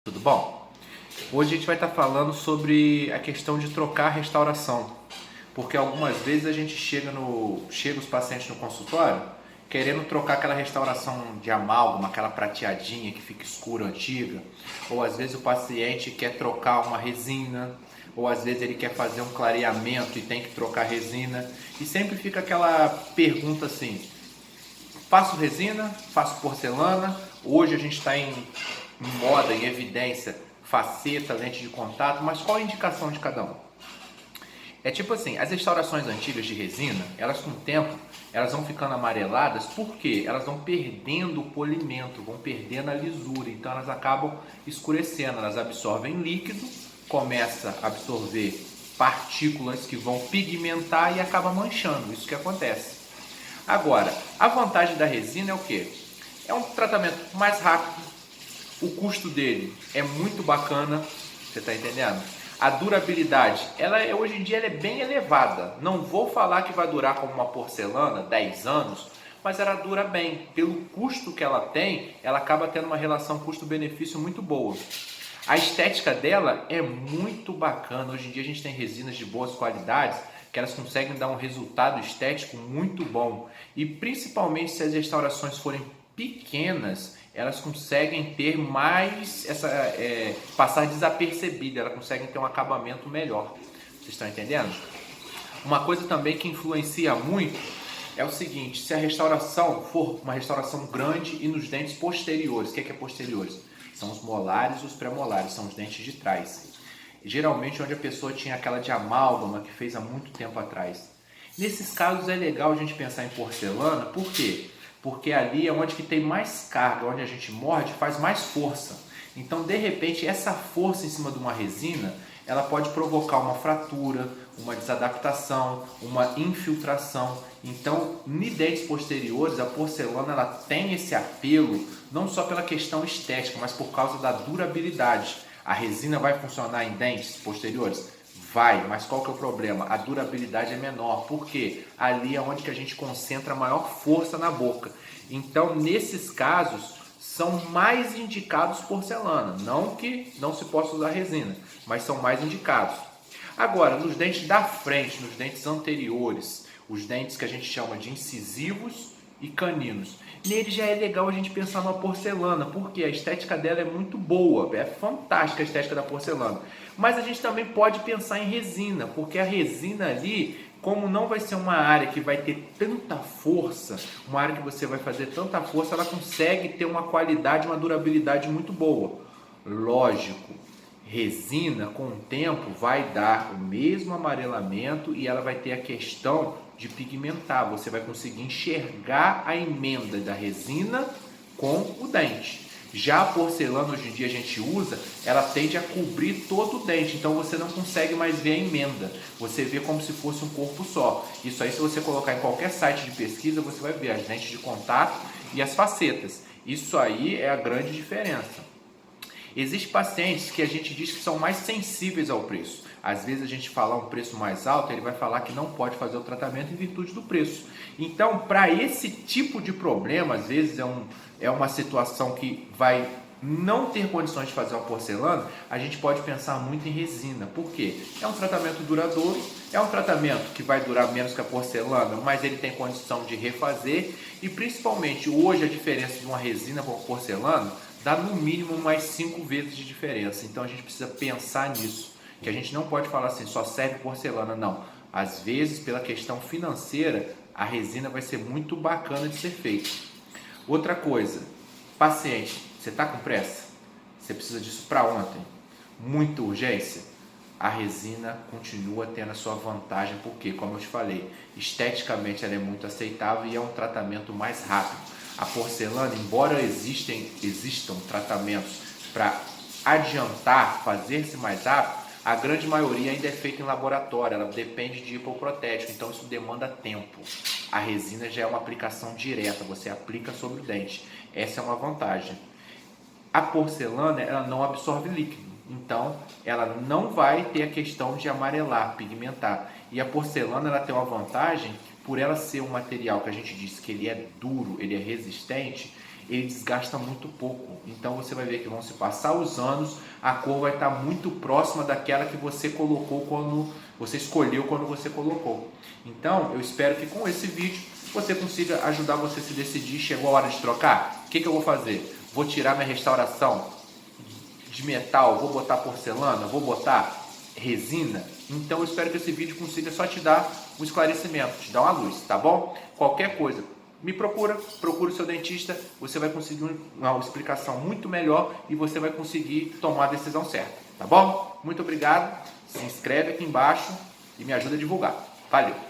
Tudo bom? Hoje a gente vai estar falando sobre a questão de trocar a restauração, porque algumas vezes a gente chega os pacientes no consultório querendo trocar aquela restauração de amálgama, aquela prateadinha que fica escura, antiga, ou às vezes o paciente quer trocar uma resina, ou às vezes ele quer fazer um clareamento e tem que trocar resina, e sempre fica aquela pergunta assim: faço resina, faço porcelana. Hoje a gente está em moda, em evidência, faceta, lente de contato, mas qual a indicação de cada um? É tipo assim, as restaurações antigas de resina, elas com o tempo, elas vão ficando amareladas porque elas vão perdendo o polimento, vão perdendo a lisura, então elas acabam escurecendo, elas absorvem líquido, começa a absorver partículas que vão pigmentar e acaba manchando, isso que acontece. Agora, a vantagem da resina é o quê? É um tratamento mais rápido, o custo dele é muito bacana, você está entendendo? A durabilidade, hoje em dia ela é bem elevada. Não vou falar que vai durar como uma porcelana, 10 anos, mas ela dura bem. Pelo custo que ela tem, ela acaba tendo uma relação custo-benefício muito boa. A estética dela é muito bacana. Hoje em dia a gente tem resinas de boas qualidades que elas conseguem dar um resultado estético muito bom. E principalmente se as restaurações forem pequenas, elas conseguem ter mais passar desapercebida, elas conseguem ter um acabamento melhor. Vocês estão entendendo? Uma coisa também que influencia muito é o seguinte: se a restauração for uma restauração grande e nos dentes posteriores, o que é posteriores? São os molares e os pré-molares, são os dentes de trás. Geralmente onde a pessoa tinha aquela de amálgama que fez há muito tempo atrás. Nesses casos é legal a gente pensar em porcelana, por quê? Porque ali é onde que tem mais carga, onde a gente morde faz mais força. Então, de repente, essa força em cima de uma resina, ela pode provocar uma fratura, uma desadaptação, uma infiltração. Então, em dentes posteriores, a porcelana ela tem esse apelo, não só pela questão estética, mas por causa da durabilidade. A resina vai funcionar em dentes posteriores? Vai, mas qual que é o problema? A durabilidade é menor, porque ali é onde que a gente concentra a maior força na boca. Então, nesses casos, são mais indicados porcelana. Não que não se possa usar resina, mas são mais indicados. Agora, nos dentes da frente, nos dentes anteriores, os dentes que a gente chama de incisivos e caninos, nele já é legal a gente pensar numa porcelana, porque a estética dela é muito boa, é fantástica a estética da porcelana. Mas a gente também pode pensar em resina, porque a resina ali, como não vai ser uma área que vai ter tanta força, uma área que você vai fazer tanta força, ela consegue ter uma qualidade, uma durabilidade muito boa. Lógico, resina com o tempo vai dar o mesmo amarelamento e ela vai ter a questão de pigmentar. Você vai conseguir enxergar a emenda da resina com o dente. Já a porcelana hoje em dia a gente usa, ela tende a cobrir todo o dente, então você não consegue mais ver a emenda, você vê como se fosse um corpo só. Isso aí, se você colocar em qualquer site de pesquisa, você vai ver as lentes de contato e as facetas. Isso aí é a grande diferença. Existem pacientes que a gente diz que são mais sensíveis ao preço. Às vezes a gente falar um preço mais alto, ele vai falar que não pode fazer o tratamento em virtude do preço. Então, para esse tipo de problema, às vezes é uma situação que vai não ter condições de fazer uma porcelana, a gente pode pensar muito em resina. Por quê? É um tratamento duradouro, é um tratamento que vai durar menos que a porcelana, mas ele tem condição de refazer e principalmente hoje a diferença de uma resina para uma porcelana dá no mínimo mais 5 vezes de diferença. Então a gente precisa pensar nisso, que a gente não pode falar assim, só serve porcelana, não. Às vezes, pela questão financeira, a resina vai ser muito bacana de ser feita. Outra coisa, paciente, você está com pressa? Você precisa disso para ontem? Muita urgência? A resina continua tendo a sua vantagem, porque, como eu te falei, esteticamente ela é muito aceitável e é um tratamento mais rápido. A porcelana, embora existam tratamentos para adiantar, fazer-se mais rápido, a grande maioria ainda é feita em laboratório, ela depende de hipoprotético, então isso demanda tempo. A resina já é uma aplicação direta, você aplica sobre o dente. Essa é uma vantagem. A porcelana, ela não absorve líquido, então ela não vai ter a questão de amarelar, pigmentar. E a porcelana, ela tem uma vantagem, por ela ser um material que a gente diz que ele é duro, ele é resistente, ele desgasta muito pouco. Então você vai ver que vão se passar os anos, a cor vai estar muito próxima daquela que você colocou quando você escolheu, quando você colocou. Então eu espero que com esse vídeo você consiga ajudar você a se decidir. Chegou a hora de trocar? O que eu vou fazer? Vou tirar minha restauração de metal, vou botar porcelana, vou botar resina? Então eu espero que esse vídeo consiga só te dar um esclarecimento, te dar uma luz, tá bom? Qualquer coisa, me procura o seu dentista, você vai conseguir uma explicação muito melhor e você vai conseguir tomar a decisão certa, tá bom? Muito obrigado, se inscreve aqui embaixo e me ajuda a divulgar. Valeu!